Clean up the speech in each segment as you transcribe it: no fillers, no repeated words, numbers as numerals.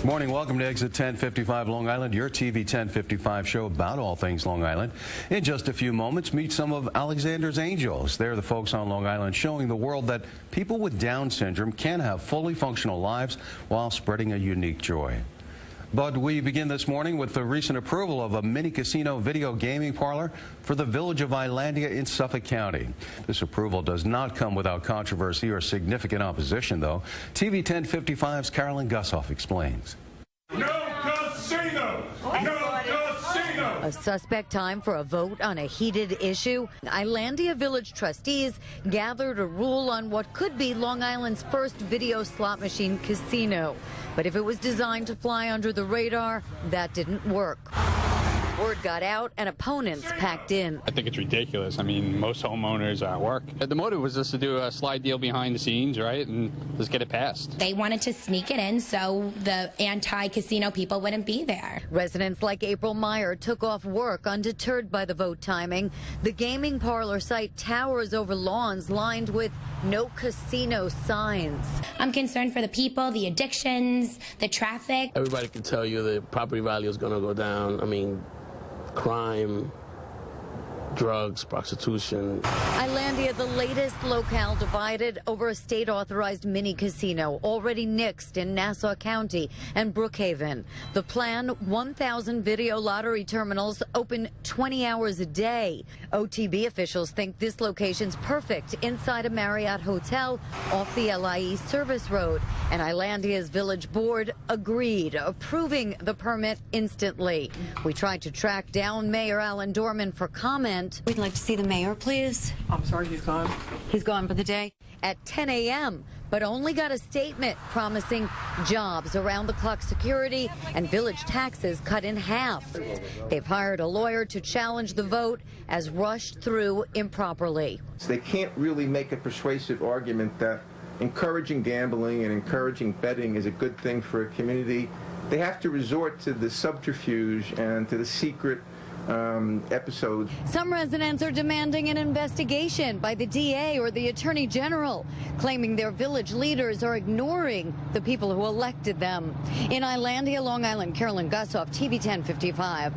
Morning, welcome to Exit 1055 Long Island, your TV 1055 show about all things Long Island. In just a few moments, meet some of Alexander's Angels. They're the folks on Long Island showing the world that people with Down syndrome can have fully functional lives while spreading a unique joy. But we begin this morning with the recent approval of a mini casino video gaming parlor for the village of Islandia in Suffolk County. This approval does not come without controversy or significant opposition, though. TV 1055's Carolyn Gussoff explains. No casino! No casino! A suspect time for a vote on a heated issue. Islandia Village trustees gathered a rule on what could be Long Island's first video slot machine casino. But if it was designed to fly under the radar, that didn't work. Word got out and opponents packed in. I think it's ridiculous. I mean, most homeowners are at work. The motive was just to do a slide deal behind the scenes, right, and just get it passed. They wanted to sneak it in so the anti-casino people wouldn't be there. Residents like April Meyer took off work undeterred by the vote timing. The gaming parlor site towers over lawns lined with no casino signs. I'm concerned for the people, the addictions, the traffic. Everybody can tell you the property value is going to go down. I mean, crime, drugs, prostitution. Islandia, the latest locale divided over a state-authorized mini casino already nixed in Nassau County and Brookhaven. The plan, 1,000 video lottery terminals open 20 hours a day. OTB officials think this location's perfect inside a Marriott hotel off the LIE service road. And Islandia's village board agreed, approving the permit instantly. We tried to track down Mayor Alan Dorman for comment. We'd like to see the mayor, please. I'm sorry, he's gone. He's gone for the day. At 10 a.m., but only got a statement promising jobs, around-the-clock security, and village taxes cut in half. They've hired a lawyer to challenge the vote as rushed through improperly. They can't really make a persuasive argument that encouraging gambling and encouraging betting is a good thing for a community. They have to resort to the subterfuge and to the secret episodes. Some residents are demanding an investigation by the DA or the Attorney General, claiming their village leaders are ignoring the people who elected them. In Islandia, Long Island, Carolyn Gussoff, TV 1055.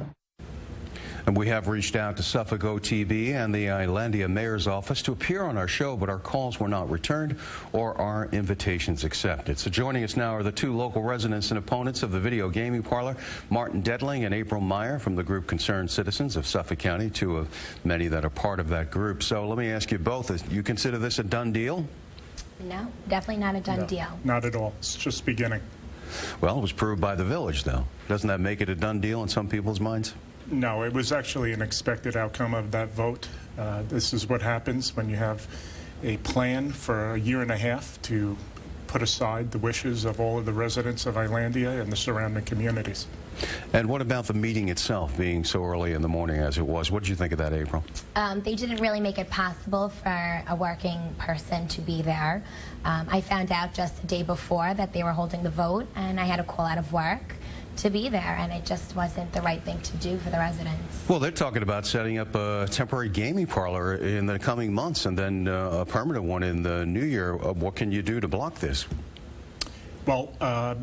And we have reached out to Suffolk OTB and the Islandia Mayor's Office to appear on our show, but our calls were not returned or our invitations accepted. So joining us now are the two local residents and opponents of the video gaming parlor, Martin Dedling and April Meyer from the group Concerned Citizens of Suffolk County, two of many that are part of that group. So let me ask you both, you consider this a done deal? No, definitely not a done deal. Not at all. It's just beginning. Well, it was proved by the village, though. Doesn't that make it a done deal in some people's minds? No, it was actually an expected outcome of that vote. This is what happens when you have a plan for a year and a half to put aside the wishes of all of the residents of Islandia and the surrounding communities. And what about the meeting itself being so early in the morning as it was? What did you think of that, April? They didn't really make it possible for a working person to be there. I found out just the day before that they were holding the vote, and I had to call out of work to be there, and it just wasn't the right thing to do for the residents. Well, they're talking about setting up a temporary gaming parlor in the coming months and then a permanent one in the new year. What can you do to block this? Well,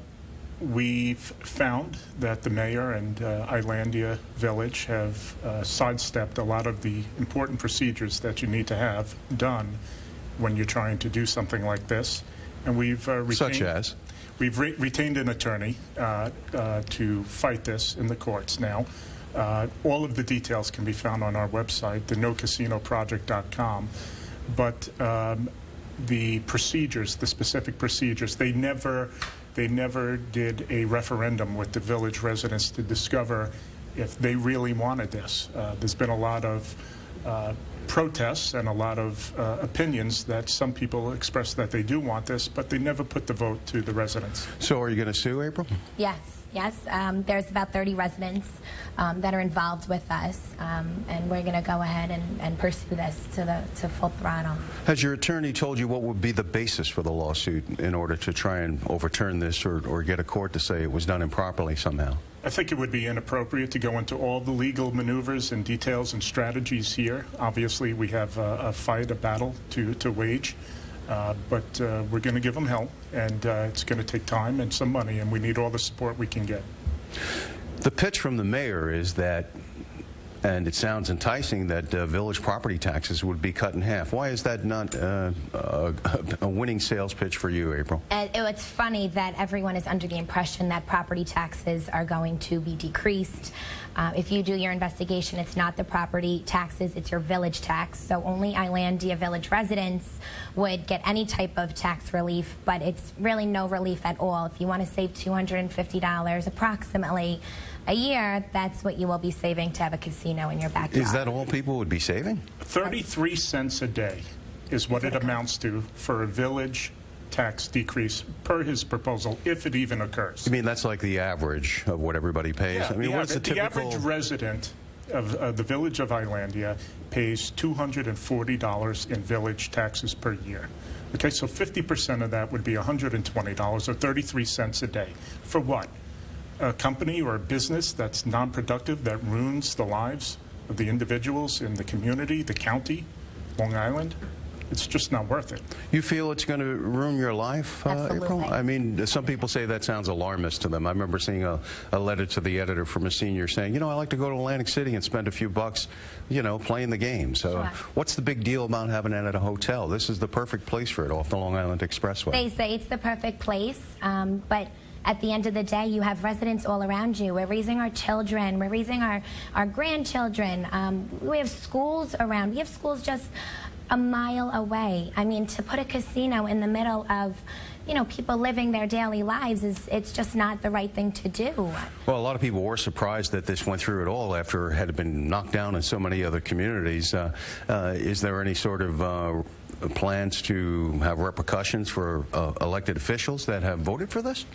we've found that the mayor and Islandia Village have sidestepped a lot of the important procedures that you need to have done when you're trying to do something like this. And we've retained, such as? We've retained an attorney to fight this in the courts now. All of the details can be found on our website, thenocasinoproject.com. But the procedures, the specific procedures, they never did a referendum with the village residents to discover if they really wanted this. There's been a lot of protests and a lot of opinions that some people express that they do want this, but they never put the vote to the residents. So are you going to sue, April? Yes. There's about 30 residents that are involved with us, and we're going to go ahead and pursue this to full throttle. Has your attorney told you what would be the basis for the lawsuit in order to try and overturn this or get a court to say it was done improperly somehow? I think it would be inappropriate to go into all the legal maneuvers and details and strategies here. Obviously, we have a fight, a battle to wage, but we're going to give them hell, and it's going to take time and some money, and we need all the support we can get. The pitch from the mayor is that, and it sounds enticing, that village property taxes would be cut in half. Why is that not a winning sales pitch for you, April? It's funny that everyone is under the impression that property taxes are going to be decreased. If you do your investigation, it's not the property taxes, it's your village tax. So only Islandia Village residents would get any type of tax relief, but it's really no relief at all. If you want to save $250 approximately a year, that's what you will be saving to have a casino in your backyard. Is that all people would be saving? 33 cents a day is what it amounts to for a village tax decrease per his proposal, if it even occurs. You mean that's like the average of what everybody pays? Yeah, I mean, what's the typical... average resident of the village of Islandia pays $240 in village taxes per year. Okay, so 50% of that would be $120, or 33 cents a day. For what? A company or a business that's non-productive, that ruins the lives of the individuals in the community, the county, Long Island? It's just not worth it. You feel it's going to ruin your life, April? I mean, some people say that sounds alarmist to them. I remember seeing a letter to the editor from a senior saying, you know, I like to go to Atlantic City and spend a few bucks, you know, playing the game. So Sure. What's the big deal about having it at a hotel? This is the perfect place for it off the Long Island Expressway. They say it's the perfect place, but at the end of the day, you have residents all around you. We're raising our children. We're raising our grandchildren. We have schools around. We have schools just a mile away. I mean, to put a casino in the middle of, you know, people living their daily lives, it's just not the right thing to do. Well, a lot of people were surprised that this went through at all after it had been knocked down in so many other communities. Is there any sort of plans to have repercussions for elected officials that have voted for this?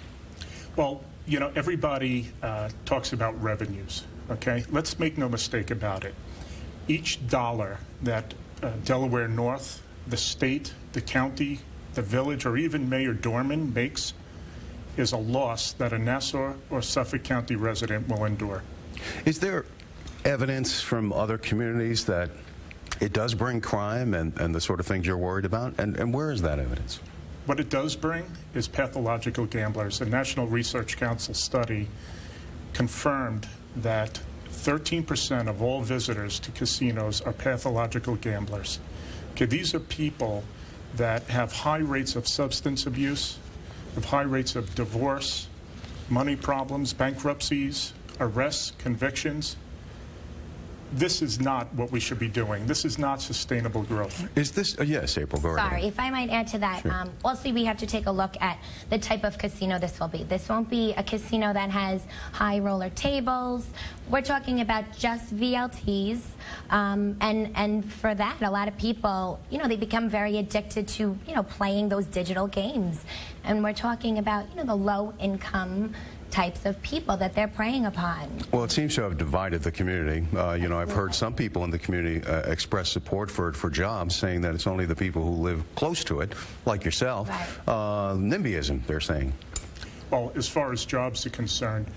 Well, you know, everybody talks about revenues, okay? Let's make no mistake about it. Each dollar that Delaware North, the state, the county, the village, or even Mayor Dorman makes is a loss that a Nassau or Suffolk County resident will endure. Is there evidence from other communities that it does bring crime and the sort of things you're worried about? And where is that evidence? What it does bring is pathological gamblers. A National Research Council study confirmed that 13% of all visitors to casinos are pathological gamblers. Okay, these are people that have high rates of substance abuse, have high rates of divorce, money problems, bankruptcies, arrests, convictions. This is not what we should be doing. This is not sustainable growth. Is this, yes, April, go ahead. Sorry, if I might add to that, Sure. also we have to take a look at the type of casino this will be. This won't be a casino that has high roller tables. We're talking about just VLTs, and for that, a lot of people, you know, they become very addicted to, you know, playing those digital games. And we're talking about, you know, the low-income types of people that they're preying upon. Well, it seems to have divided the community. You know, I've heard some people in the community express support for it for jobs, saying that it's only the people who live close to it, like yourself. Right. NIMBYism, they're saying. Well, as far as jobs are concerned,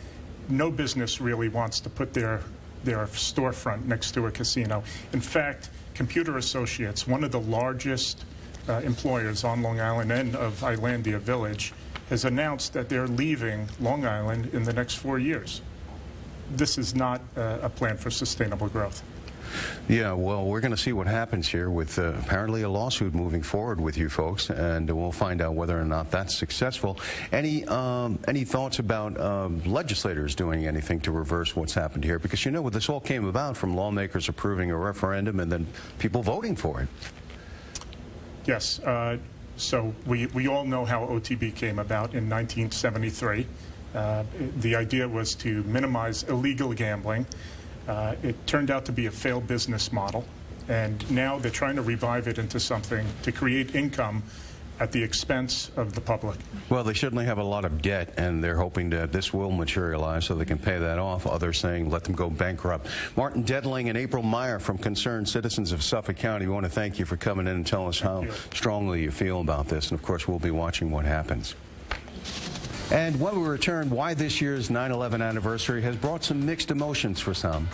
no business really wants to put their storefront next to a casino. In fact, Computer Associates, one of the largest employers on Long Island and of Islandia Village, has announced that they're leaving Long Island in the next 4 years. This is not a plan for sustainable growth. Yeah, well, we're going to see what happens here with apparently a lawsuit moving forward with you folks, and we'll find out whether or not that's successful. Any thoughts about legislators doing anything to reverse what's happened here? Because, you know, this all came about from lawmakers approving a referendum and then people voting for it. Yes. So we all know how OTB came about in 1973. The idea was to minimize illegal gambling. It turned out to be a failed business model, and now they're trying to revive it into something to create income at the expense of the public. Well, they certainly have a lot of debt, and they're hoping that this will materialize so they can pay that off. Others saying let them go bankrupt. Martin Dedling and April Meyer from Concerned Citizens of Suffolk County, we want to thank you for coming in and telling us how strongly you feel about this. And, of course, we'll be watching what happens. And when we return, why this year's 9/11 anniversary has brought some mixed emotions for some.